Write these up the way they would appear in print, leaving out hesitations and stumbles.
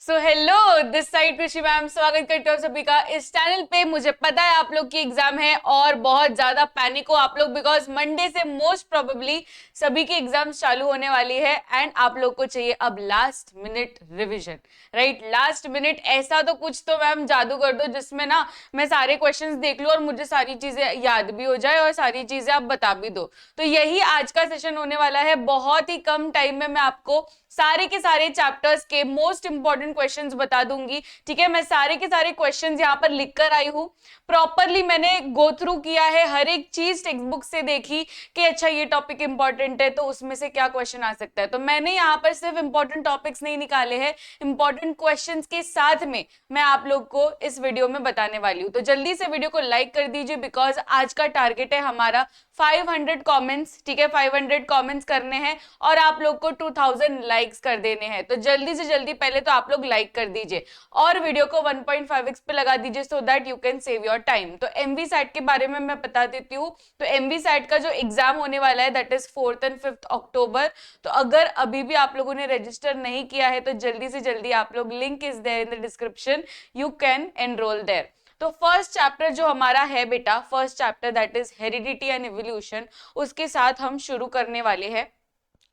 So hello, this side Krishi ma'am स्वागत करते हो सभी का इस चैनल पे। मुझे पता है आप लोग की एग्जाम है और बहुत ज्यादा पैनिक हो आप लोग, बिकॉज मंडे से मोस्ट प्रोबेबली सभी की एग्जाम चालू होने वाली है एंड आप लोग को चाहिए अब last minute revision, right. Last minute ऐसा तो कुछ तो मैम जादू कर दो जिसमें ना मैं सारे क्वेश्चंस देख लूं और मुझे सारी चीजें याद भी हो जाए और सारी चीजें आप बता भी दो। तो यही आज का सेशन होने वाला है। बहुत ही कम टाइम में मैं आपको सारे के सारे चैप्टर्स के मोस्ट इंपॉर्टेंट क्वेश्चंस बता दूंगी। ठीक है, मैं सारे के सारे क्वेश्चंस यहाँ पर लिख कर आई हूँ। प्रॉपरली मैंने गो थ्रू किया है, हर एक चीज टेक्स्ट बुक से देखी कि अच्छा ये टॉपिक इंपॉर्टेंट है तो उसमें से क्या क्वेश्चन आ सकता है। तो मैंने यहाँ पर सिर्फ इंपॉर्टेंट टॉपिक्स नहीं निकाले हैं, इंपॉर्टेंट क्वेश्चंस के साथ में मैं आप लोग को इस वीडियो में बताने वाली हूँ। तो जल्दी से वीडियो को लाइक कर दीजिए, बिकॉज आज का टारगेट है हमारा 500 कमेंट्स। ठीक है, 500 कमेंट्स करने हैं और आप लोग को 2000 लाइक्स कर देने हैं। तो जल्दी से जल्दी पहले तो आप लोग लाइक कर दीजिए और वीडियो को 1.5x पे लगा दीजिए so that you can save your time. तो एमवी सैट के बारे में मैं बता देती हूँ। तो एमवी सैट का जो एग्जाम होने वाला है that is 4th and 5th अक्टूबर। तो अगर अभी भी आप लोगों ने रजिस्टर नहीं किया है तो जल्दी से जल्दी आप लोग, link is there in the description, you can enrol there. तो फर्स्ट चैप्टर जो हमारा है बेटा, first chapter that is heredity and evolution, उसके साथ हम शुरू करने वाले हैं।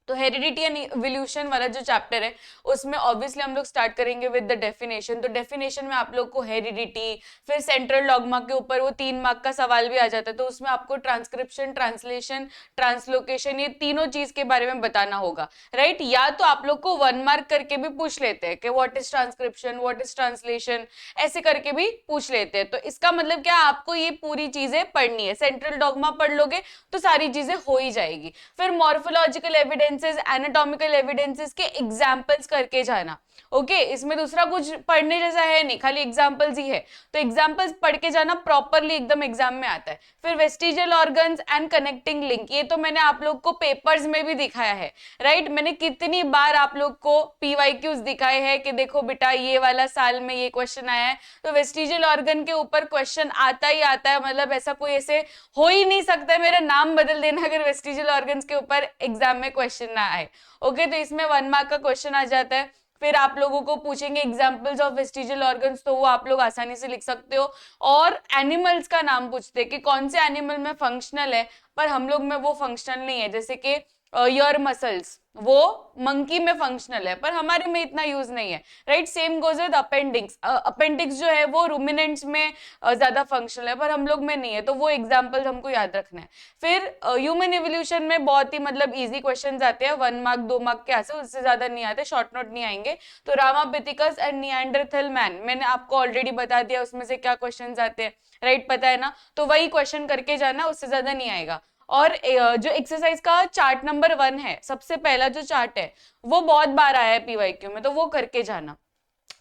तो हेरिडिटी एंड इवोल्यूशन वाला जो चैप्टर है उसमें ऑब्वियसली हम लोग स्टार्ट करेंगे विद द डेफिनेशन। तो डेफिनेशन में आप लोग को हेरिडिटी, फिर सेंट्रल डॉगमा के ऊपर वो 3 मार्क का सवाल भी आ जाता है, तो उसमें आपको ट्रांसक्रिप्शन, ट्रांसलेशन, ट्रांसलोकेशन, ये तीनों चीज के बारे में बताना होगा, राइट। या तो आप लोग को 1 मार्क करके भी पूछ लेते हैं कि what is transcription, what is translation, ऐसे करके भी पूछ लेते हैं। तो इसका मतलब क्या, आपको ये पूरी चीजें पढ़नी है। सेंट्रल डॉगमा पढ़ लोगे तो सारी चीजें हो ही जाएगी। फिर मॉर्फोलॉजिकल एविडेंसेस, एनाटॉमिकल एविडेंसेस के एग्जांपल्स करके जाना। ओके, इसमें दूसरा कुछ पढ़ने जैसा है नहीं, खाली एग्जांपल्स ही है। तो एग्जांपल्स पढ़ के जाना, प्रॉपरली एकदम एग्जाम में आता है। फिर vestigial organs and connecting link, ये तो मैंने आप लोग को पेपर्स में भी दिखाया है, राइट। मैंने कितनी बार आप लोग को पीवाईक्यूज दिखाए हैं कि देखो बेटा ये वाला साल में ये क्वेश्चन आया है। तो वेस्टिजियल ऑर्गन के ऊपर क्वेश्चन आता ही आता है, मतलब ऐसा कोई ऐसे हो ही नहीं सकता है मेरा नाम बदल देना अगर वेस्टिजियल ऑर्गन्स के ऊपर एग्जाम में क्वेश्चन ना आए। ओके, तो इसमें 1 मार्क का क्वेश्चन आ जाता है। फिर आप लोगों को पूछेंगे एग्जांपल्स ऑफ वेस्टिजियल ऑर्गन्स, तो वो आप लोग आसानी से लिख सकते हो। और एनिमल्स का नाम पूछते हैं कि कौन से एनिमल में फंक्शनल है, पर हम लोग में वो फंक्शनल नहीं है। जैसे कि योर मसल्स, वो मंकी में फंक्शनल है पर हमारे में इतना यूज नहीं है, right. Same goes with appendix. Appendix जो है वो रूमिनेंट्स में ज्यादा फंक्शनल है पर हम लोग में नहीं है, तो वो एग्जांपल हमको याद रखना है। फिर ह्यूमन इवोल्यूशन में बहुत ही मतलब इजी क्वेश्चंस आते हैं, 1 मार्क 2 मार्क के आसपास, उससे ज्यादा नहीं आते, शॉर्ट नोट नहीं आएंगे। तो रामापिथिकस एंड निएंडरथल मैन मैंने आपको ऑलरेडी बता दिया उसमें से क्या क्वेश्चन आते हैं, राइट, पता है ना। तो वही क्वेश्चन करके जाना, उससे ज्यादा नहीं आएगा। और जो एक्सरसाइज का चार्ट नंबर 1 है, सबसे पहला जो चार्ट है वो बहुत बार आया है पीवाईक्यू में, तो वो करके जाना।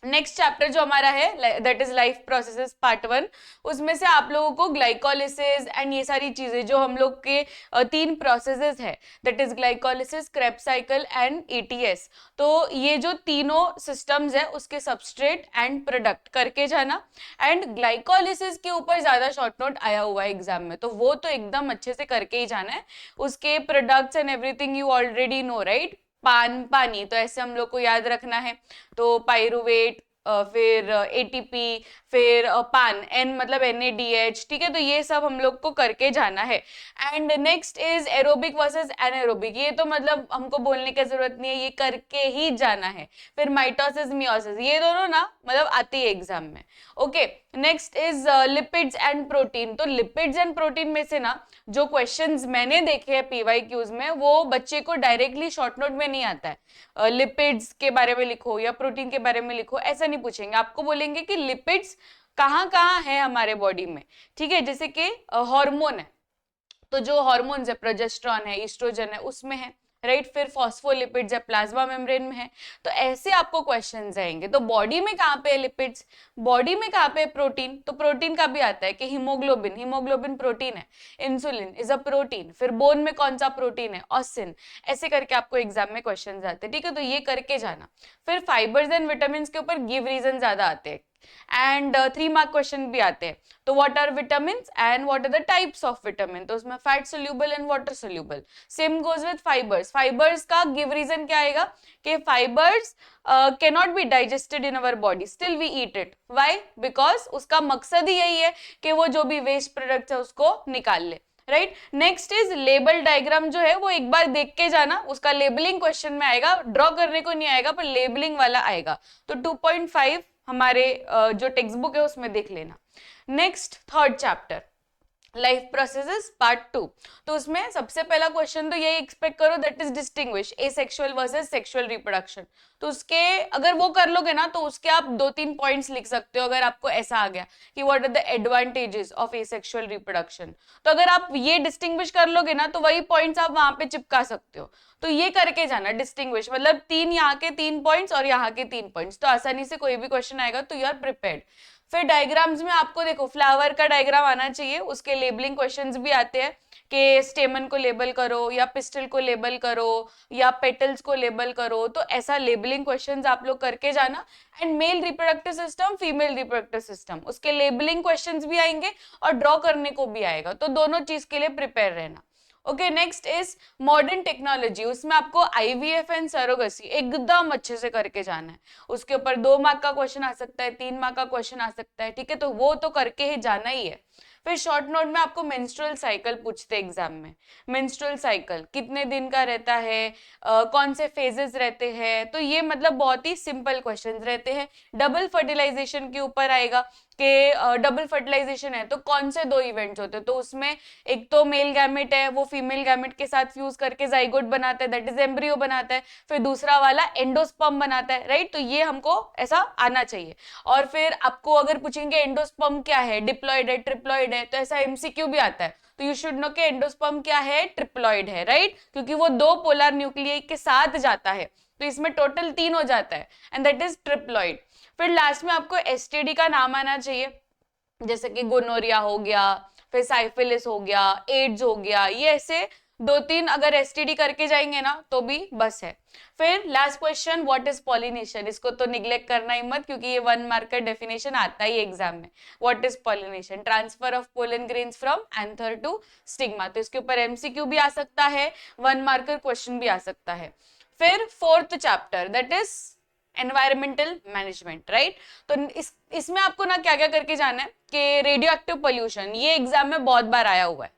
नेक्स्ट चैप्टर जो हमारा है that is life processes part 1, उसमें से आप लोगों को ग्लाइकोलिसिस एंड ये सारी चीजें जो हम लोग के 3 प्रोसेसेस है that is glycolysis, Krebs cycle and ETS. तो ये जो तीनों सिस्टम्स है उसके सबस्ट्रेट एंड प्रोडक्ट करके जाना। एंड ग्लाइकोलिसिस के ऊपर ज्यादा शॉर्ट नोट आया हुआ है एग्जाम में, तो वो तो एकदम अच्छे से करके ही जाना है। उसके products and everything you already know, right. पानी, तो ऐसे हम लोग को याद रखना है। तो पाइरुवेट, फिर एटीपी, फिर पान, एन मतलब NaDH, ठीक है। तो ये सब हम लोग को करके जाना है। And next is aerobic versus anaerobic, ये तो मतलब हमको बोलने की जरूरत नहीं है, ये करके ही जाना है। फिर माइटोसिस, मियोसिस, ये दोनों ना मतलब आती है एग्जाम में। Okay, next is lipids and protein. तो लिपिड्स एंड प्रोटीन में से ना जो क्वेश्चंस मैंने देखे हैं पीवाईक्यूज में, वो बच्चे को डायरेक्टली शॉर्ट नोट में नहीं आता है। लिपिड्स के बारे में लिखो या प्रोटीन के बारे में लिखो, ऐसा नहीं पूछेंगे। आपको बोलेंगे कि लिपिड्स कहाँ कहाँ है हमारे बॉडी में, ठीक है। जैसे कि हार्मोन है, तो जो हार्मोन्स है, प्रोजेस्टेरॉन है, ईस्ट्रोजन है, उसमें है, राइट। फिर फॉस्फोलिपिड्स है, प्लाज्मा मेम्ब्रेन में है। तो ऐसे आपको क्वेश्चंस आएंगे। तो बॉडी में कहाँ पे है लिपिड्स, बॉडी में कहाँ पे है प्रोटीन, तो प्रोटीन का भी आता है कि हीमोग्लोबिन, हीमोग्लोबिन प्रोटीन है। Insulin is a protein. फिर बोन में कौन सा प्रोटीन है, ऑसिन। ऐसे करके आपको एग्जाम में क्वेश्चन आते हैं, ठीक है। तो ये करके जाना। फिर फाइबर्स एंड विटामिन के ऊपर गिव रीजन ज्यादा आते हैं एंड 3 मार्क क्वेश्चन भी आते हैं। तो what are vitamin and what are the types of vitamin, तो उसमें fat soluble and water soluble. Same goes with fibres, fibres का गिव रीजन क्या आएगा कि fibres cannot be digested in our body, still we eat it, why, because उसका मकसद ही यही है कि वो जो भी वेस्ट प्रोडक्ट्स है उसको निकाल ले, right. Next is label diagram, जो है वो एक बार देख के जाना, उसका लेबलिंग क्वेश्चन में आएगा, ड्रॉ करने को नहीं आएगा पर लेबलिंग वाला आएगा। तो 2.5 हमारे जो टेक्स्ट बुक है उसमें देख लेना। Next third chapter life processes part 2, तो उसमें सबसे पहला क्वेश्चन तो यही एक्सपेक्ट करो, that is distinguish asexual versus sexual reproduction. तो उसके अगर वो कर लोगे ना तो उसके आप 2-3 पॉइंट्स लिख सकते हो अगर आपको ऐसा आ गया कि what are the advantages of asexual reproduction. तो अगर आप ये डिस्टिंग्विश कर लोगे ना तो वही पॉइंट्स आप वहां पे चिपका सकते हो। तो ये करके जाना डिस्टिंग्विश, मतलब 3 यहाँ के 3 पॉइंट्स और यहाँ के 3 पॉइंट्स, तो आसानी से कोई भी क्वेश्चन आएगा तो यू आर प्रिपेयर्ड। फिर डायग्राम्स में आपको देखो फ्लावर का डायग्राम आना चाहिए, उसके लेबलिंग क्वेश्चंस भी आते हैं कि स्टेमन को लेबल करो या पिस्टल को लेबल करो या पेटल्स को लेबल करो, तो ऐसा लेबलिंग क्वेश्चंस आप लोग करके जाना। And male reproductive system, female reproductive system, उसके लेबलिंग क्वेश्चंस भी आएंगे और ड्रॉ करने को भी आएगा, तो दोनों चीज के लिए प्रिपेयर रहना। Okay, next is modern technology, उसमें आपको आईवीएफ एंड सरोगेसी एकदम अच्छे से करके जाना है। उसके ऊपर 2 मार्क का क्वेश्चन आ सकता है, 3 मार्क का क्वेश्चन आ सकता है, ठीक है, तो वो तो करके ही जाना ही है। फिर शॉर्ट नोट में आपको मेंस्ट्रुअल साइकिल पूछते हैं एग्जाम में, मेंस्ट्रुअल साइकिल कितने दिन का रहता है, कौन से फेजेस रहते हैं, तो ये मतलब बहुत ही सिंपल क्वेश्चंस रहते हैं। डबल फर्टिलाइजेशन के ऊपर आएगा कि डबल फर्टिलाइजेशन है तो कौन से 2 इवेंट्स होते हैं, तो उसमें एक तो मेल गैमेट है वो फीमेल गैमेट के साथ फ्यूज करके जाइगोट बनाता है, दैट इज एम्ब्रियो बनाता है, फिर दूसरा वाला एंडोस्पर्म बनाता है, राइट। तो ये हमको ऐसा आना चाहिए। और फिर आपको अगर पूछेंगे एंडोस्पर्म क्या है, डिप्लॉइड है, ट्रिप्लॉइड है, तो ऐसा एमसीक्यू भी आता है, तो यू शुड नो कि एंडोस्पर्म क्या है, ट्रिप्लॉइड है, राइट, क्योंकि वो 2 पोलर न्यूक्लियाई के साथ जाता है, तो इसमें टोटल 3 हो जाता है एंड दैट इज ट्रिप्लॉइड। फिर लास्ट में आपको एसटीडी का नाम आना चाहिए, जैसे कि गोनोरिया हो गया, फिर साइफिलिस हो गया, एड्स हो गया, ये ऐसे 2-3 अगर एसटीडी करके जाएंगे ना तो भी बस है। फिर last question, what is pollination, इसको तो निग्लेक्ट करना ही मत क्योंकि ये 1 मार्क का डेफिनेशन आता ही एग्जाम में। What is pollination, transfer of pollen grains from anther to stigma, तो इसके ऊपर एमसीक्यू भी आ सकता है, 1 मार्क का क्वेश्चन भी आ सकता है। फिर fourth chapter that is environmental management, right. तो इसमें आपको ना क्या क्या करके जाना है कि रेडियो एक्टिव पोल्यूशन, ये एग्जाम में बहुत बार आया हुआ है,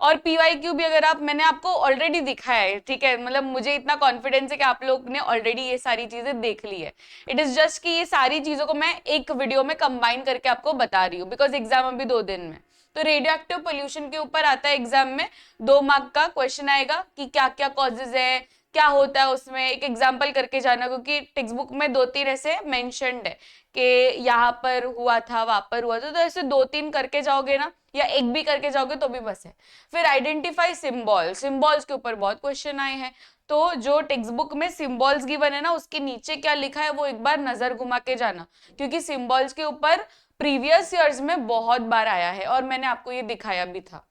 और पीवाईक्यू भी अगर आप, मैंने आपको ऑलरेडी दिखाया है, ठीक है, मतलब मुझे इतना कॉन्फिडेंस है कि आप लोग ने ऑलरेडी ये सारी चीजें देख ली है। इट इज जस्ट कि ये सारी चीजों को मैं एक वीडियो में कंबाइन करके आपको बता रही हूँ बिकॉज एग्जाम अभी 2 दिन में। तो रेडियो एक्टिव पोल्यूशन के ऊपर आता है एग्जाम में, 2 मार्क का क्वेश्चन आएगा कि क्या क्या कॉजेज है, क्या होता है, उसमें एक एग्जाम्पल करके जाना, क्योंकि टेक्स्ट बुक में 2-3 ऐसे मेंशन्ड है कि यहाँ पर हुआ था, वहां पर हुआ था, तो ऐसे 2-3 करके जाओगे ना या एक भी करके जाओगे तो भी बस है। फिर आइडेंटिफाई सिंबल, सिंबल्स के ऊपर बहुत क्वेश्चन आए हैं, तो जो टेक्स्ट बुक में सिंबल्स गिवन है ना उसके नीचे क्या लिखा है वो एक बार नजर घुमा के जाना, क्योंकि सिंबल्स के ऊपर प्रीवियस ईयर्स में बहुत बार आया है और मैंने आपको ये दिखाया भी था।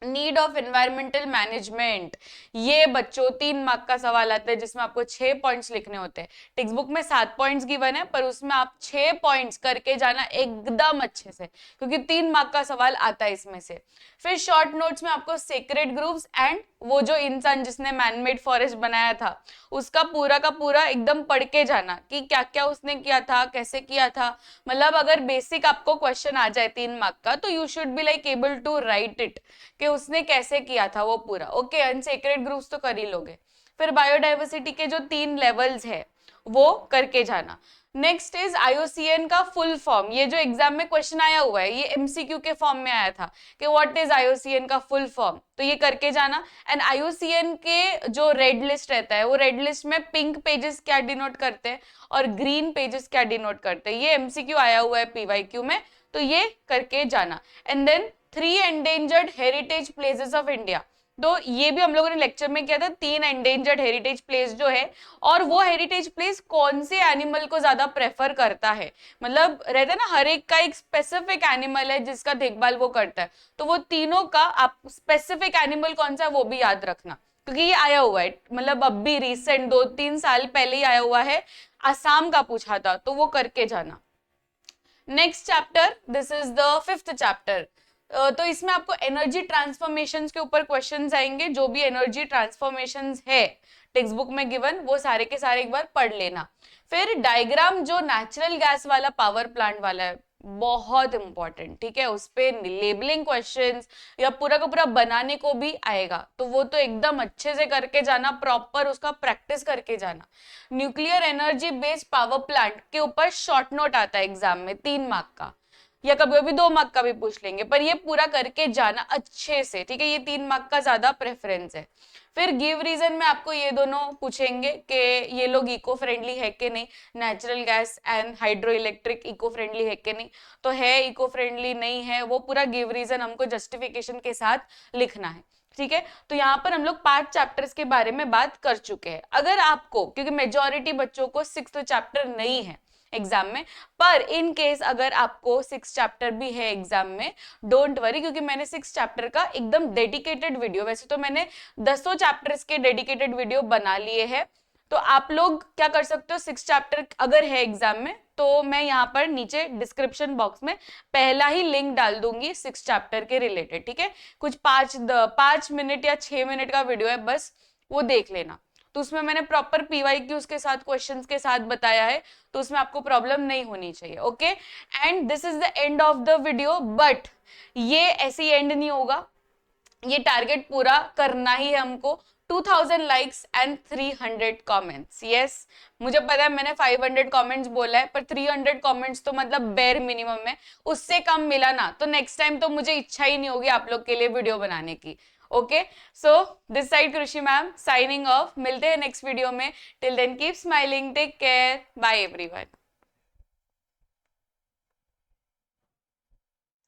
नीड ऑफ एनवायरमेंटल मैनेजमेंट, ये बच्चों 3 मार्क का सवाल आता है जिसमें आपको 6 पॉइंट्स लिखने होते हैं। टेक्स्ट बुक में 7 पॉइंट्स गिवन है पर उसमें आप 6 पॉइंट्स करके जाना एकदम अच्छे से, क्योंकि 3 मार्क का सवाल आता है इसमें से। फिर शॉर्ट नोट्स में आपको सेक्रेड ग्रुप्स एंड वो जो इंसान जिसने मैनमेड फॉरेस्ट बनाया था उसका पूरा का पूरा एकदम पढ़ के जाना कि क्या क्या उसने किया था, कैसे किया था, मतलब अगर बेसिक आपको क्वेश्चन आ जाए 3 मार्क का तो you should be like able to write it कि उसने कैसे किया था वो पूरा। ओके, अनसेक्रेड ग्रुप्स तो कर ही लोगे। फिर बायोडाइवर्सिटी के जो 3 लेवल्स है वो करके जाना। नेक्स्ट इज आईयूसीएन का फुल फॉर्म, ये जो एग्जाम में क्वेश्चन आया हुआ है ये एमसीक्यू के फॉर्म में आया था कि व्हाट इज आईयूसीएन का फुल फॉर्म, तो ये करके जाना। एंड आईयूसीएन के जो रेड लिस्ट रहता है वो रेड लिस्ट में पिंक पेजेस क्या डिनोट करते हैं और ग्रीन पेजेस क्या डिनोट करते हैं, ये एमसीक्यू आया हुआ है पीवाईक्यू में, तो ये करके जाना। And then 3 endangered heritage places of India, तो ये भी हम लोगों ने लेक्चर में किया था, 3 एंडेंजर्ड हेरिटेज प्लेस जो है, और वो हेरिटेज प्लेस कौन से एनिमल को ज्यादा प्रेफर करता है, मतलब रहता है ना हर एक का एक स्पेसिफिक एनिमल है जिसका देखभाल वो करता है, तो वो तीनों का आप स्पेसिफिक एनिमल कौन सा है वो भी याद रखना, क्योंकि ये आया हुआ है, मतलब अब भी रिसेंट 2-3 साल पहले ही आया हुआ है, आसाम का पूछा था, तो वो करके जाना। Next chapter, this is the 5th chapter. तो इसमें आपको एनर्जी ट्रांसफॉर्मेशंस के ऊपर क्वेश्चंस आएंगे। जो भी एनर्जी ट्रांसफॉर्मेशंस है टेक्स्ट बुक में गिवन, वो सारे के सारे एक बार पढ़ लेना। फिर डायग्राम जो नेचुरल गैस वाला पावर प्लांट वाला है, बहुत इंपॉर्टेंट, ठीक है। उस पे लेबलिंग क्वेश्चंस या पूरा का पूरा बनाने को भी आएगा, तो वो तो एकदम अच्छे से करके जाना, प्रॉपर उसका प्रैक्टिस करके जाना। Nuclear energy based power plant के ऊपर शॉर्ट नोट आता है एग्जाम में 3 मार्क का, या कभी कभी 2 मार्क का भी पूछ लेंगे, पर ये पूरा करके जाना अच्छे से, ठीक है। ये 3 मार्क का ज्यादा प्रेफरेंस है। फिर गिव रीजन में आपको ये दोनों पूछेंगे कि ये लोग इको फ्रेंडली है कि नहीं, natural gas and hydroelectric eco friendly है कि नहीं, तो है इको फ्रेंडली, नहीं है, वो पूरा गिव रीजन हमको जस्टिफिकेशन के साथ लिखना है, ठीक है। तो यहाँ पर हम लोग 5 चैप्टर्स के बारे में बात कर चुके हैं। अगर आपको, क्योंकि मेजॉरिटी बच्चों को 6th चैप्टर नहीं है एग्जाम में, पर इन केस अगर आपको 6 चैप्टर भी है एग्जाम में, डोंट वरी, क्योंकि मैंने 6 चैप्टर का एकदम डेडिकेटेड वीडियो, वैसे तो मैंने 10 चैप्टर्स के डेडिकेटेड वीडियो बना लिए हैं। तो आप लोग क्या कर सकते हो, 6 चैप्टर अगर है एग्जाम में, तो मैं यहाँ पर नीचे डिस्क्रिप्शन बॉक्स में पहला ही लिंक डाल दूंगी 6 चैप्टर के रिलेटेड, ठीक है। कुछ 5 मिनट या 6 मिनट का वीडियो है, बस वो देख लेना। तो उसमें मैंने प्रॉपर पीवाईक्यूज के साथ, क्वेश्चंस के साथ बताया है, तो उसमें आपको प्रॉब्लम नहीं होनी चाहिए, okay. And this is the end of the video, but ये ऐसे ही एंड नहीं होगा, ये टारगेट पूरा करना ही है हमको। 2000 लाइक्स एंड 300 कमेंट्स। यस, मुझे पता है मैंने 500 कमेंट्स बोला है, पर 300 कमेंट्स तो मतलब बेर मिनिमम है। उससे कम मिला ना तो नेक्स्ट टाइम तो मुझे इच्छा ही नहीं होगी आप लोग के लिए वीडियो बनाने की, okay. So this side Krishi ma'am signing off, मिलते हैं नेक्स्ट वीडियो में। Till then keep smiling, take care, bye everyone.